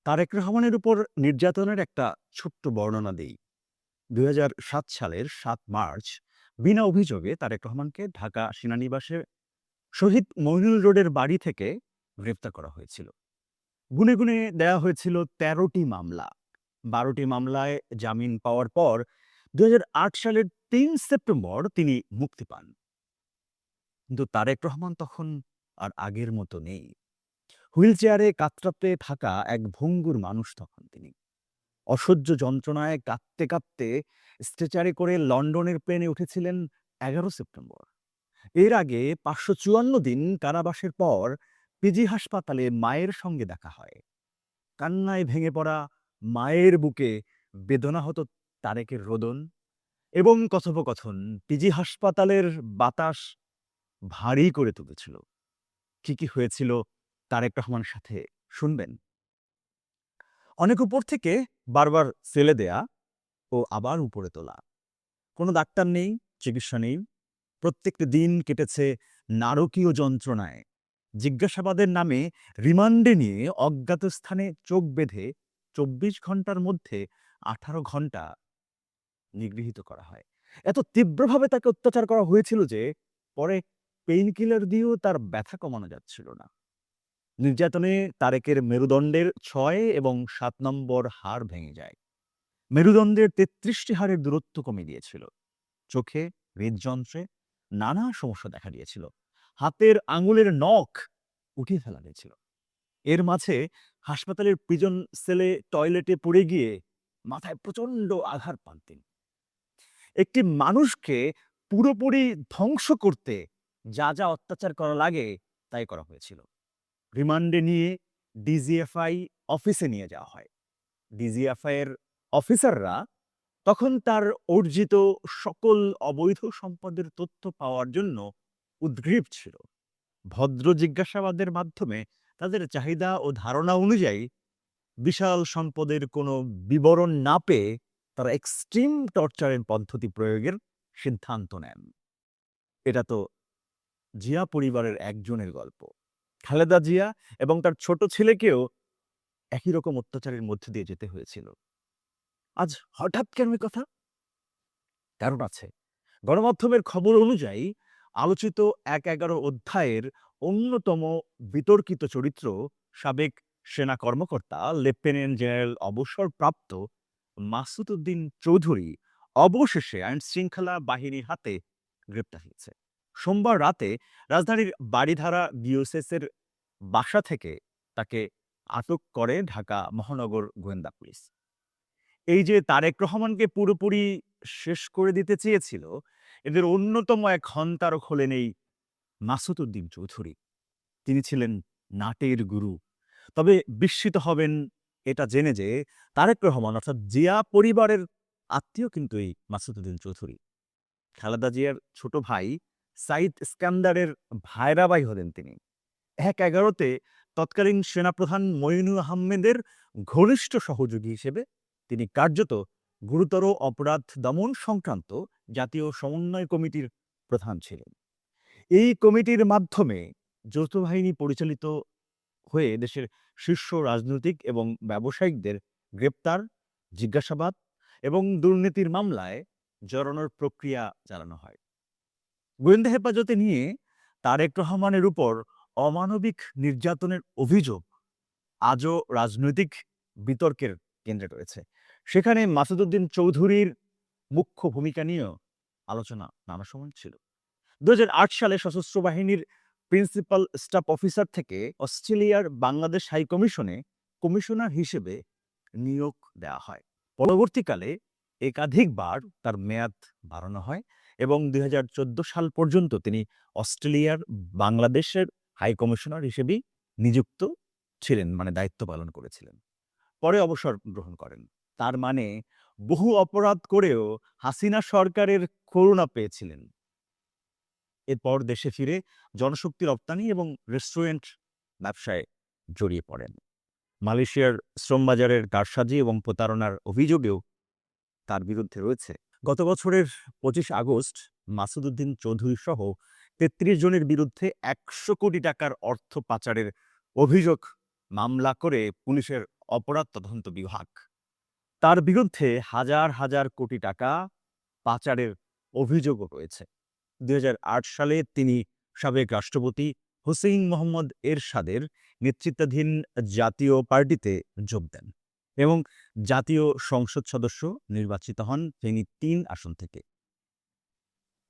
তারেক রহমানের উপর নির্যাতনের একটা ছোট্ট বর্ণনা দেই। ২০০৭ সালের ৭ মার্চ বিনা অভিযোগে তারেক রহমানকে ঢাকা সেনানিবাসে শহীদ মইনুল রোডের বাড়ি থেকে গ্রেপ্তার করা হয়েছিল। গুনে, গুনে দেয়া হয়েছিল ১৩টি মামলা। ১২টি মামলায় জামিন পাওয়ার পর ২০০৮ সালের ৩ সেপ্টেম্বর তিনি মুক্তি পান। কিন্তু তারেক রহমান তখন আর আগের মতো নেই। হুইলচেয়ারে কাতরাতে থাকা এক ভঙ্গুর মানুষ তখন তিনি। অসহ্য যন্ত্রণায় কাঁপতে, কাঁপতে স্ট্রেচারে করে লন্ডনের প্লেনে উঠেছিলেন ১১ সেপ্টেম্বর। এর আগে ৫৫৪ দিন কারাবাসের পর পিজি হাসপাতালে মায়ের সঙ্গে দেখা হয়। কান্নায় ভেঙে পড়া মায়ের বুকে বেদনা হতো তারেকের রোদন এবং কথোপকথন পিজি হাসপাতালের বাতাস ভারী করে তুলেছিল। কি হয়েছিল তারেক রহমানের সাথে শুনবেন। অনেক উপর থেকে বারবার ফেলে দেয়া ও আবার উপরে তোলা। কোনো ডাক্তার নেই, চিকিৎসা নেই। প্রত্যেকটা দিন কেটেছে নারকীয় যন্ত্রণায়। জিজ্ঞাসাবাদের নামে রিমান্ডে নিয়ে অজ্ঞাত স্থানে চোখ বেঁধে ২৪ ঘন্টার মধ্যে ১৮ ঘন্টা নিগৃহীত করা হয়। এত তীব্রভাবে তাকে অত্যাচার করা হয়েছিল যে পরে পেইন কিলার দিয়েও তার ব্যথা কমানো যাচ্ছিল না। নির্যাতনে তারেকের মেরুদণ্ডের ৬ এবং ৭ নম্বর হাড় ভেঙে যায়। মেরুদণ্ডের ৩৩টি হাড়ের দূরত্ব কমে গিয়েছিল। চোখে, হৃদযন্ত্রে নানা সমস্যা দেখা দিয়েছিল। হাতের আঙুলের নখ উঠিয়ে ফেলা হয়েছিল। এর মাঝে হাসপাতালের প্রিজন সেলে টয়লেটে পড়ে গিয়ে মাথায় প্রচণ্ড আঘাত পান তিনি। একটি মানুষকে পুরোপুরি ধ্বংস করতে যা অত্যাচার করা লাগে তাই করা হয়েছিল। রিমান্ডে নিয়ে ডিজিএফআই অফিসে নিয়ে যাওয়া হয়। ডিজিএফআই এর অফিসাররা তখন তার অর্জিত সকল অবৈধ সম্পদের তথ্য পাওয়ার জন্য উদগ্রীব ছিল। ভদ্র জিজ্ঞাসাবাদের মাধ্যমে তাদের চাহিদা ও ধারণা অনুযায়ী বিশাল সম্পদের কোনো বিবরণ না পেয়ে তারা এক্সট্রিম টর্চারের পদ্ধতি প্রয়োগের সিদ্ধান্ত নেন। এটা তো জিয়া পরিবারের একজনের গল্প। খালেদা জিয়া এবং তার ছোট ছেলেকেও একই রকম অত্যাচারের মধ্যে দিয়ে যেতে হয়েছিল। আজ হঠাৎ কেন এই কথা? কারণ আছে। গণমাধ্যমের খবর অনুযায়ী আলোচিত ১১ অধ্যায়ের অন্যতম বিতর্কিত চরিত্র সাবেক সেনা কর্মকর্তা লেফটেন্যান্ট জেনারেল অবসরপ্রাপ্ত মাসুদ উদ্দিন চৌধুরী অবশেষে আইনশৃঙ্খলা বাহিনীর হাতে গ্রেপ্তার হয়েছে। সোমবার রাতে রাজধানীর বারিধারা বিওসিএসের বাসা থেকে তাকে আটক করে ঢাকা মহানগর গোয়েন্দা পুলিশ। এই যে তারেক রহমানকে পুরোপুরি শেষ করে দিতে চেয়েছিল, এদের অন্যতম এক হন্তারক হলেন এই মাসুদ উদ্দিন চৌধুরী। তিনি ছিলেন নাটের গুরু। তবে বিস্মিত হবেন এটা জেনে যে তারেক রহমান অর্থাৎ জিয়া পরিবারের আত্মীয় কিন্তু এই মাসুদ উদ্দিন চৌধুরী। খালেদা জিয়ার ছোট ভাই সাইদ ইস্কান্দারের ভাইরা ভাই হলেন তিনি। ১-১১ তৎকালীন সেনাপ্রধান মঈনু আহমেদের ঘনিষ্ঠ সহযোগী হিসেবে তিনি কার্যত গুরুতর অপরাধ দমন সংক্রান্ত জাতীয় সমন্বয় কমিটির প্রধান ছিলেন। এই কমিটির মাধ্যমে যৌথ বাহিনী পরিচালিত হয়ে দেশের শীর্ষ রাজনৈতিক এবং ব্যবসায়িকদের গ্রেপ্তার, জিজ্ঞাসাবাদ এবং দুর্নীতির মামলায় জড়ানোর প্রক্রিয়া চালানো হয়। গোয়েন্দা হেফাজতে নিয়ে তারেক রহমানের উপর অমানবিক নির্যাতনের অভিযোগ আজও রাজনৈতিক বিতর্কের কেন্দ্রে রয়েছে। সেখানে মাসুদ উদ্দিন চৌধুরীর মুখ্য ভূমিকা নিয়েও আলোচনা নানা সময় ছিল। ২০০৮ সালে সশস্ত্র বাহিনীর প্রিন্সিপাল স্টাফ অফিসার থেকে অস্ট্রেলিয়ার বাংলাদেশ হাই কমিশনে কমিশনার হিসেবে নিয়োগ দেওয়া হয়। পরবর্তীকালে একাধিকবার তার মেয়াদ বাড়ানো হয় এবং ২০১৪ সাল পর্যন্ত তিনি অস্ট্রেলিয়ার বাংলাদেশের হাই কমিশনার হিসেবেই নিযুক্ত ছিলেন, মানে দায়িত্ব পালন করেছিলেন। পরে অবসর গ্রহণ করেন। তার মানে বহু অপরাধ করেও হাসিনা সরকারের করুণা পেয়েছিলেন। এরপর দেশে ফিরে জনশক্তি রপ্তানি এবং রেস্টুরেন্ট ব্যবসায় জড়িয়ে পড়েন। মালয়েশিয়ার শ্রমবাজারের কারসাজি এবং প্রতারণার অভিযোগেও তার বিরুদ্ধে রয়েছে। গত বছরের ২৫ আগস্ট মাসুদ উদ্দিন চৌধুরী সহ ৩৩ জনের বিরুদ্ধে ১০০ কোটি টাকার অর্থ পাচারের অভিযোগ মামলা করে পুলিশের অপরাধ তদন্ত বিভাগ। তার বিরুদ্ধে হাজার হাজার কোটি টাকা পাচারের অভিযোগও রয়েছে। ২০০৮ সালে তিনি সাবেক রাষ্ট্রপতি হোসেইন মোহাম্মদ এরশাদের নেতৃত্বাধীন জাতীয় পার্টিতে যোগ দেন এবং জাতীয় সংসদ সদস্য নির্বাচিত হন ফেনী ৩ আসন থেকে।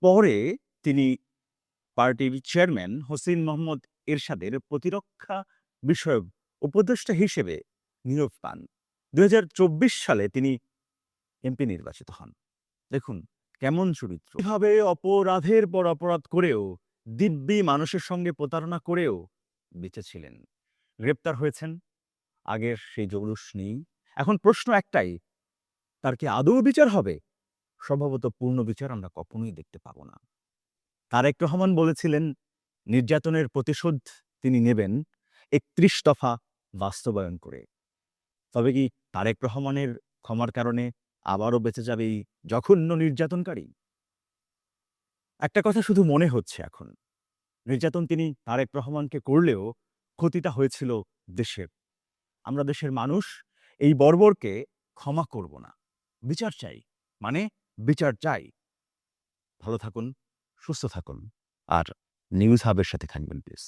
পরে তিনি পার্টির চেয়ারম্যান হোসেইন মোহাম্মদ এরশাদের প্রতিরক্ষা বিষয়ক উপদেষ্টা হিসেবে নিয়োগ পান। ২০২৪ সালে তিনি এমপি নির্বাচিত হন। দেখুন কেমন চরিত্র! এভাবে অপরাধের পর অপরাধ করেও, দিব্যি মানুষের সঙ্গে প্রতারণা করেও বেঁচে ছিলেন। গ্রেপ্তার হয়েছেন, আগের সেই জৌলুস নেই। এখন প্রশ্ন একটাই, তার কি আদৌ বিচার হবে? সম্ভবত পূর্ণ বিচার আমরা কখনোই দেখতে পাব না। তারেক রহমান বলেছিলেন, নির্যাতনের প্রতিশোধ তিনি নেবেন ৩১ দফা বাস্তবায়ন করে। তবে কি তারেক রহমানের ক্ষমার কারণে আবারও বেঁচে যাবে এই জঘন্য নির্যাতনকারী? একটা কথা শুধু মনে হচ্ছে এখন, নির্যাতন তিনি তারেক রহমানকে করলেও ক্ষতিটা হয়েছিল দেশের। আমরা দেশের মানুষ এই বর্বরকে ক্ষমা করব না। বিচার চাই, মানে বিচার চাই। ভালো থাকুন, সুস্থ থাকুন, আর নিউজ হাবের সাথে থাকবেন প্লিজ।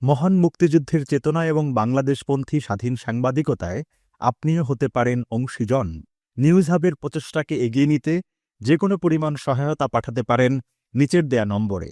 মহান মুক্তিযুদ্ধের চেতনা এবং বাংলাদেশপন্থী স্বাধীন সাংবাদিকতায় আপনিও হতে পারেন অংশীজন। নিউজ হাবের প্রচেষ্টাকে এগিয়ে নিতে যে কোনো পরিমাণ সহায়তা পাঠাতে পারেন নিচের দেয়া নম্বরে।